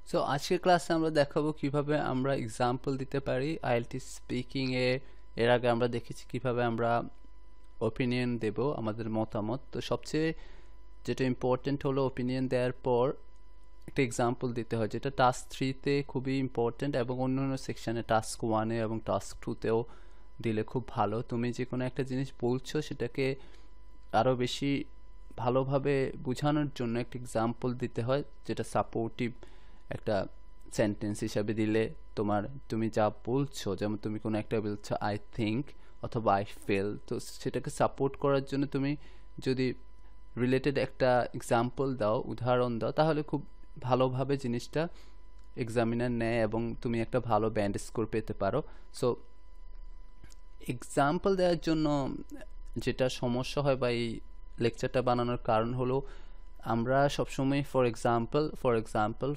So আজকের ক্লাসে আমরা দেখাবো কিভাবে আমরা এক্সাম্পল দিতে পারি আইএলটিএস স্পিকিং এর আগে আমরা দেখেছি কিভাবে আমরা ওপিনিয়ন দেব, আমাদের মতামত। তো সবচেয়ে যেটা ইম্পর্টেন্ট হলো ওপিনিয়ন দেওয়ার পর একটা এক্সাম্পল দিতে হয়, যেটা টাস্ক 3-তে খুবই ইম্পর্টেন্ট এবং অন্যান্য সেকশানে টাস্ক 1-এ এবং টাস্ক 2-তেও দিলে খুব ভালো। তুমি যে কোনো একটা জিনিস বলছো সেটাকে আরও বেশি ভালোভাবে বোঝানোর জন্য একটা এক্সাম্পল দিতে হয়, যেটা সাপোর্টিভ একটা সেন্টেন্স হিসাবে দিলে তুমি যা বলছো, যেমন তুমি কোনো একটা বলছো আই থিঙ্ক অথবা আই ফিল, তো সেটাকে সাপোর্ট করার জন্য তুমি যদি রিলেটেড একটা এক্সাম্পল দাও, উদাহরণ দাও, তাহলে খুব ভালোভাবে জিনিসটা এক্সামিনার নেয় এবং তুমি একটা ভালো ব্যান্ড স্কোর পেতে পারো। সো এক্সাম্পল দেওয়ার জন্য যেটা সমস্যা হয় বা এই লেকচারটা বানানোর কারণ হলো আমরা সবসময় ফর এক্সাম্পল